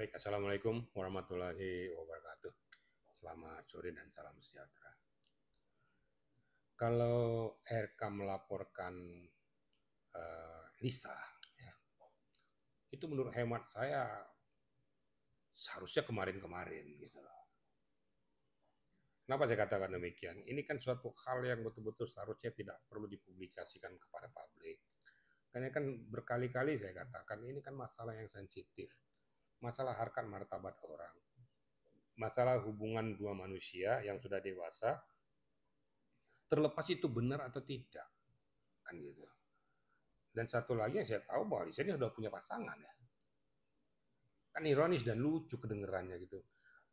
Baik, Assalamualaikum warahmatullahi wabarakatuh. Selamat sore dan salam sejahtera. Kalau RK melaporkan Lisa, ya, itu menurut hemat saya seharusnya kemarin-kemarin gitu loh. Kenapa saya katakan demikian? Ini kan suatu hal yang betul-betul seharusnya tidak perlu dipublikasikan kepada publik. Karena kan berkali-kali saya katakan ini kan masalah yang sensitif. Masalah harkat martabat orang. Masalah hubungan dua manusia yang sudah dewasa, terlepas itu benar atau tidak, kan gitu. Dan satu lagi yang saya tahu bahwa Lisa ini sudah punya pasangan ya, kan ironis dan lucu kedengerannya gitu.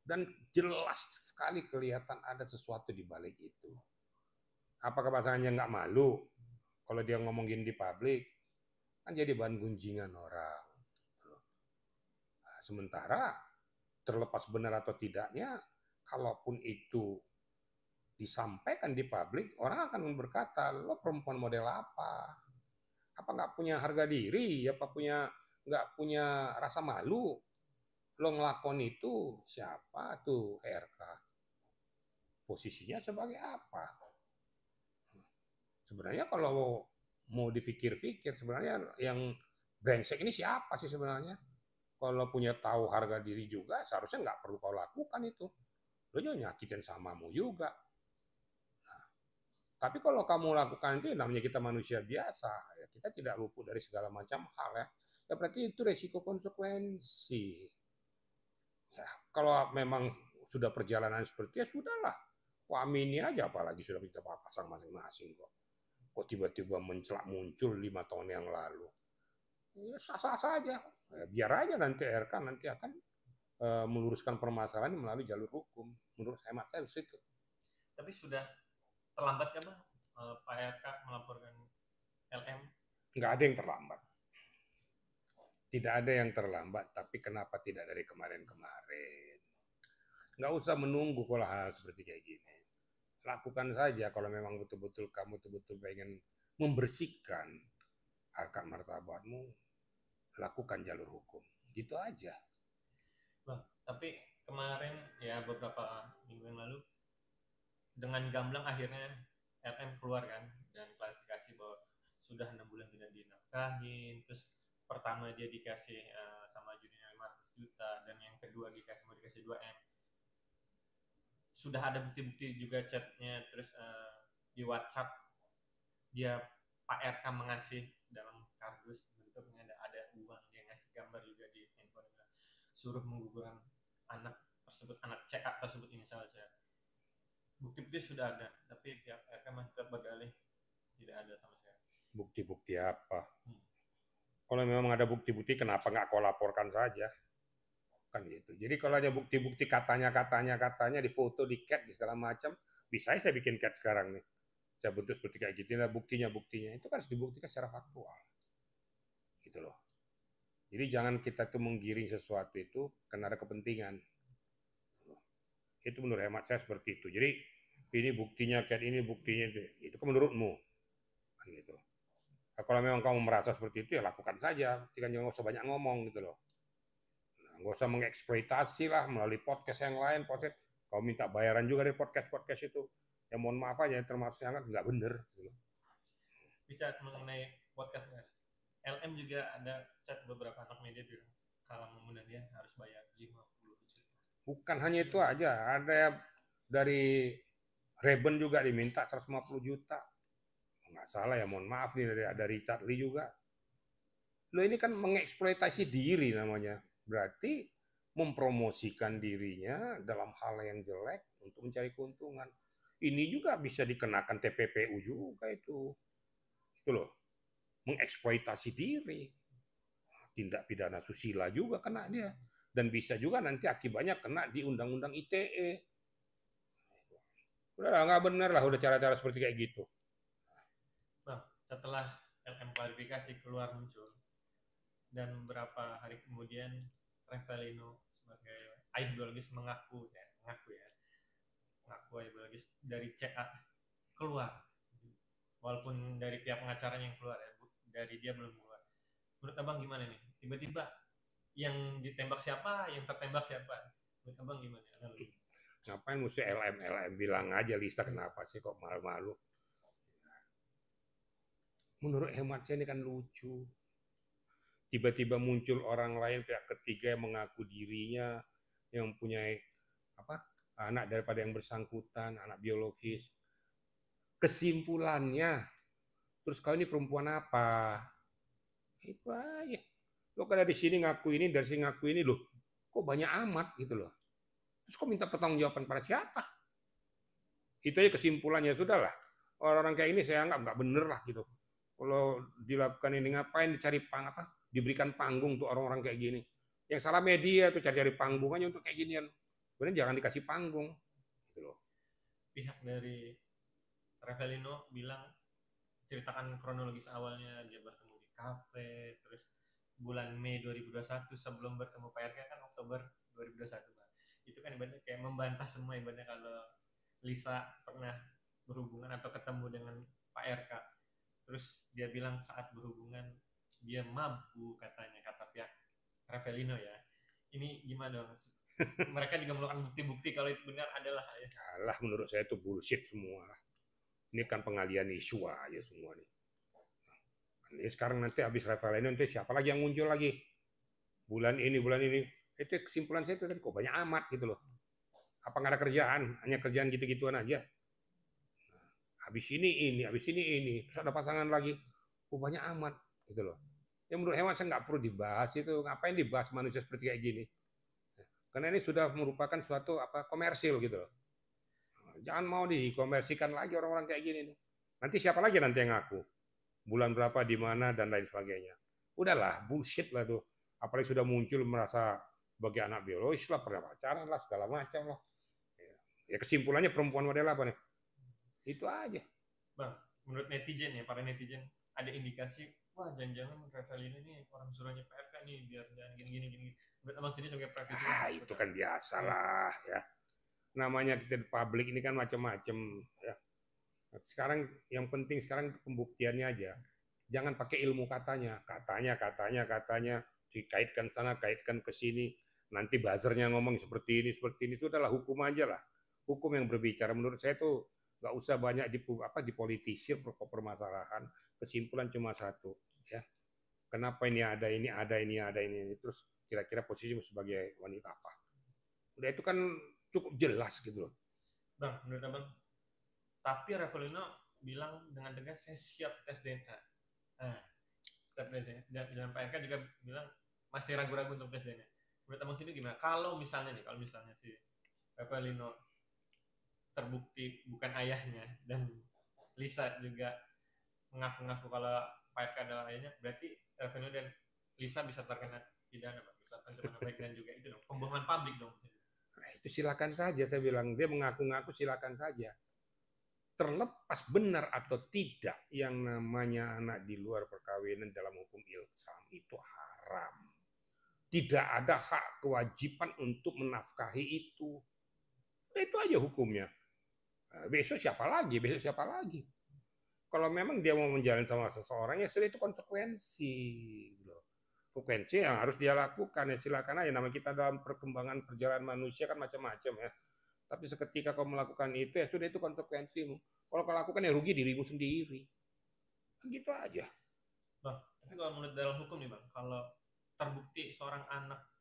Dan jelas sekali kelihatan ada sesuatu di balik itu. Apakah pasangannya nggak malu kalau dia ngomongin di publik, kan jadi bahan gunjingan orang. Nah, sementara terlepas benar atau tidaknya, kalaupun itu disampaikan di publik, orang akan berkata, lo perempuan model apa? Apa nggak punya harga diri? Apa nggak punya rasa malu? Lo ngelakon itu siapa tuh RK? Posisinya sebagai apa? Sebenarnya kalau mau dipikir-pikir, sebenarnya yang brengsek ini siapa sih sebenarnya? Kalau punya tahu harga diri juga, seharusnya nggak perlu kau lakukan itu. Lo juga nyakitin samamu juga. Tapi kalau kamu lakukan itu, namanya kita manusia biasa, ya kita tidak luput dari segala macam hal ya. Ya berarti itu resiko konsekuensi. Ya, kalau memang sudah perjalanan seperti ya sudahlah. Wah, amini aja, apalagi sudah kita pasang masing-masing kok. Kok tiba-tiba mencelak muncul 5 tahun yang lalu. Ya sah-sah saja. Ya, biar aja nanti RK nanti akan meluruskan permasalahan melalui jalur hukum. Menurut hemat saya itu. Tapi sudah terlambat kan Bang Pak RK melaporkan LM? Nggak ada yang terlambat. Tidak ada yang terlambat, tapi kenapa tidak dari kemarin-kemarin? Nggak usah menunggu kalau hal seperti kayak gini. Lakukan saja kalau memang betul-betul kamu betul-betul pengen membersihkan harkat martabatmu, lakukan jalur hukum. Gitu aja. Bang, tapi kemarin ya beberapa minggu yang lalu dengan gamblang akhirnya LM keluar kan dan klarifikasi bahwa sudah 6 bulan tidak dinafkahin, terus pertama dia dikasih sama jurinya 500 juta dan yang kedua mau dikasih 2M. Sudah ada bukti-bukti juga chatnya, terus di WhatsApp dia Pak RK mengasih dalam kardus bentuknya ada uang, dia ngasih gambar juga di handphone, suruh menggugurkan anak tersebut, anak CA tersebut ini salah saya. Bukti-bukti sudah ada, tapi pihak RK masih tetap berdalih tidak ada sama sekali. Bukti-bukti apa? Kalau memang ada bukti-bukti, kenapa nggak kau laporkan saja? Kan gitu. Jadi kalau ada bukti-bukti katanya di foto, di cat, di segala macam, bisa saya bikin cat sekarang nih. Saya bentuk seperti kayak gitu. Nah, buktinya itu kan harus dibuktikan secara faktual. Gitu loh. Jadi jangan kita tuh menggiring sesuatu itu karena ada kepentingan. Itu menurut hemat saya seperti itu. Jadi ini buktinya, kayak ini buktinya itu kan menurutmu, kan gitu. Nah, kalau memang kamu merasa seperti itu ya lakukan saja, jangan usah banyak ngomong gitu loh. Nah, nggak usah mengeksploitasi lah melalui podcast yang lain, podcast. Kau minta bayaran juga dari podcast itu. Ya mohon maaf aja, termasuk sangat nggak bener. Gitu. Bisa mengenai podcast mas, LM juga ada chat beberapa anak media bilang kalau mengundang dia harus bayar 50 juta. Bukan hanya itu aja, ada dari Reben juga diminta 150 juta. Nggak salah ya, mohon maaf nih, ada Richard Lee juga. Lo ini kan mengeksploitasi diri namanya. Berarti mempromosikan dirinya dalam hal yang jelek untuk mencari keuntungan. Ini juga bisa dikenakan TPPU juga itu. Itu loh, mengeksploitasi diri. Tindak pidana susila juga kena dia. Dan bisa juga nanti akibatnya kena di Undang-Undang ITE. Udah nggak benar lah udah cara-cara seperti kayak gitu. Bang, setelah LM klarifikasi keluar muncul dan beberapa hari kemudian Revelino sebagai ayah biologis mengaku ayah biologis dari CA keluar, walaupun dari pihak pengacaranya yang keluar ya, dari dia belum keluar. Menurut abang gimana nih, tiba-tiba yang ditembak siapa, yang tertembak siapa. Menurut abang gimana analogi? Ngapain mesti LM bilang aja Lisa kenapa sih kok malu-malu. Menurut hemat saya ini kan lucu. Tiba-tiba muncul orang lain pihak ketiga yang mengaku dirinya yang punya anak daripada yang bersangkutan, anak biologis. Kesimpulannya, terus kau ini perempuan apa? Itu aja. Lo kan dari sini ngaku ini, dari sini ngaku ini, loh. Kok banyak amat gitu loh. Terus kok minta pertanggungjawaban pada siapa? Itu aja kesimpulannya, sudahlah. Orang-orang kayak ini saya anggap nggak bener lah gitu. Kalau dilakukan ini ngapain diberikan panggung untuk orang-orang kayak gini. Yang salah media tuh cari-cari panggung aja untuk kayak ginian. Sebenarnya jangan dikasih panggung. Gitu loh. Pihak dari Ravelino bilang ceritakan kronologis awalnya dia bertemu di kafe, terus bulan Mei 2021 sebelum bertemu Pak RK kan Oktober 2021 Bang. Itu kan ibaratnya kayak membantah semua ibaratnya kalau Lisa pernah berhubungan atau ketemu dengan Pak RK. Terus dia bilang saat berhubungan dia mabuk katanya, kata pihak Ravelino ya. Ini gimana dong? Mereka juga melakukan bukti-bukti kalau itu benar adalah ya. Alah, menurut saya itu bullshit semua. Ini kan pengalian isu aja semua nih. Ini sekarang nanti habis Ravelino nanti siapa lagi yang muncul lagi? Bulan ini. Itu kesimpulan saya itu tadi kok banyak amat gitu loh. Apa nggak ada kerjaan? Hanya kerjaan gitu-gituan aja. Habis ini, terus ada pasangan lagi, banyak amat gitu loh. Ya menurut hemat saya nggak perlu dibahas itu, ngapain dibahas manusia seperti kayak gini? Karena ini sudah merupakan suatu komersil gitu loh. Jangan mau dikomersikan lagi orang-orang kayak gini nih. Nanti siapa lagi nanti yang ngaku? Bulan berapa, di mana, dan lain sebagainya. Udahlah, bullshit lah tuh. Apalagi sudah muncul merasa sebagai anak biologis lah, pernah pacaran lah, segala macam lah. Ya kesimpulannya perempuan model apa nih? Itu aja. Bang, menurut netizen ya, para netizen, ada indikasi, wah jangan-jangan Ravelino ini orang suruhnya PRK nih, biar jangan gini-gini. Menurut abang sendiri sebagai praktisi. Itu kan biasa lah ya. Namanya kita di publik ini kan macam-macam ya. Sekarang yang penting sekarang pembuktiannya aja. Jangan pakai ilmu katanya, dikaitkan sana, kaitkan ke sini. Nanti buzzernya ngomong seperti ini, sudahlah hukum aja lah. Hukum yang berbicara. Menurut saya tuh nggak usah banyak dipolitisir permasalahan. Kesimpulan cuma satu ya. Kenapa ini ada ini, terus kira-kira posisimu sebagai wanita apa? Udah itu kan cukup jelas gitu loh. Bang, menurut abang, tapi Ravelino bilang dengan tegas saya siap tes DNA. Nah, tes DNA. Dan Pak RK juga bilang masih ragu-ragu untuk tes DNA. Menurut abang sini gimana? Kalau misalnya si Ravelino terbukti bukan ayahnya dan Lisa juga mengaku-ngaku kalau Pak RK adalah ayahnya, berarti Ravelino dan Lisa bisa terkena pidana, bisa pencemaran baik dan juga itu dong, pembohongan publik dong. Nah, itu silakan saja, saya bilang dia mengaku-ngaku silakan saja. Terlepas benar atau tidak yang namanya anak di luar perkawinan dalam hukum Islam itu haram. Tidak ada hak kewajiban untuk menafkahi itu. Itu aja hukumnya. Besok siapa lagi? Kalau memang dia mau menjalin sama seseorang, ya sudah itu konsekuensi. Konsekuensi yang harus dia lakukan, ya silakan aja. Nama kita dalam perkembangan perjalanan manusia kan macam-macam ya. Tapi seketika kau melakukan itu, ya sudah itu konsekuensimu. Kalau kau lakukan ya rugi dirimu sendiri. Kan gitu aja. Bang, tapi kalau menurut dalam hukum nih Bang, kalau terbukti seorang anak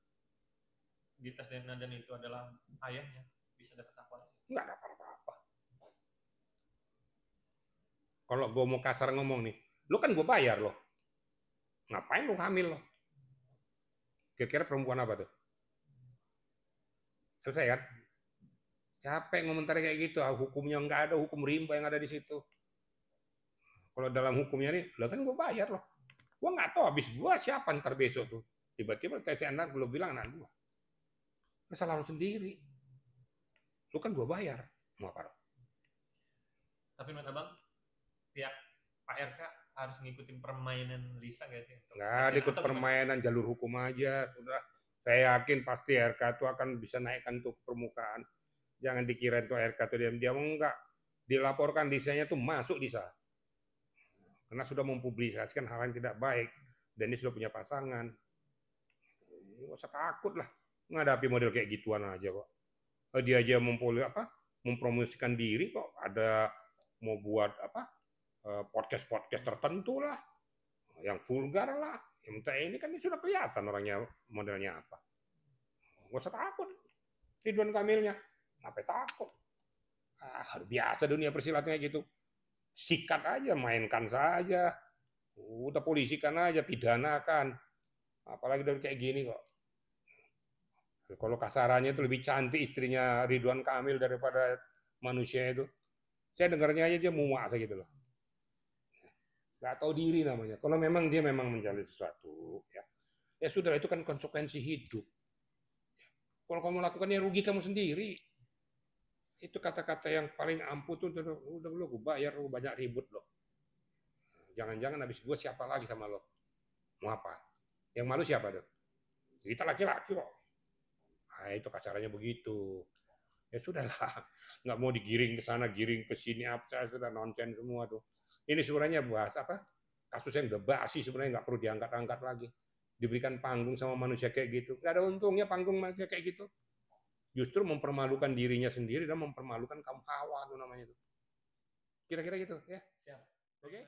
di tes DNA dan itu adalah ayahnya, bisa dapat apa? Nggak ada apa-apa. Kalau gue mau kasar ngomong nih, lu kan gue bayar loh. Ngapain lu hamil loh? Kira-kira perempuan apa tuh? Selesai kan? Capek ngomentari kayak gitu, hukumnya nggak ada, hukum rimba yang ada di situ. Kalau dalam hukumnya nih, lah kan gue bayar loh. Gue nggak tahu habis gue siapa ntar besok tuh. Tiba-tiba tes anak belum bilang anak gue. Masalah lu sendiri. Lu kan gue bayar. Mau apa? Tapi menurut abang, pihak Pak RK harus ngikutin permainan Lisa gak sih? Nggak ikut permainan, jalur hukum aja. Sudah. Saya yakin pasti RK itu akan bisa naikkan tuh permukaan. Jangan dikira itu RK itu diam-diam, enggak. Dilaporkan Lisanya tuh masuk Lisa. Karena sudah mempublikasikan hal yang tidak baik. Dan dia sudah punya pasangan. Nggak usah takut lah menghadapi model kayak gituan aja kok. Dia aja mempromosikan diri kok, ada mau buat apa podcast tertentu lah, yang vulgar lah. Yang ini kan sudah kelihatan orangnya modelnya apa. Nggak usah takut Ridwan Kamilnya, apa takut? Biasa dunia persilatan kayak gitu. Sikat aja, mainkan saja. Udah polisikan aja, pidanakan. Apalagi dari kayak gini kok. Kalau kasarannya itu lebih cantik istrinya Ridwan Kamil daripada manusia itu. Saya dengarnya aja dia muak gitu loh. Gak tahu diri namanya. Kalau memang dia memang mencari sesuatu, ya sudah, itu kan konsekuensi hidup. Kalau kamu lakukannya rugi kamu sendiri. Itu kata-kata yang paling ampuh tuh, udah lo gue bayar, lo banyak ribut lo. Jangan-jangan habis gue siapa lagi sama lo? Mau apa? Yang malu siapa tuh? Kita laki-laki kok. Nah, itu kasarannya begitu. Ya sudahlah, nggak mau digiring ke sana, giring ke sini, apa sudah nonsen semua tuh. Ini sebenarnya bahas apa? Kasus yang udah basi sebenarnya, nggak perlu diangkat-angkat lagi. Diberikan panggung sama manusia kayak gitu. Nggak ada untungnya panggung manusia kayak gitu. Justru mempermalukan dirinya sendiri dan mempermalukan kaum hawa tuh namanya tuh. Kira-kira gitu ya. Siap. Oke.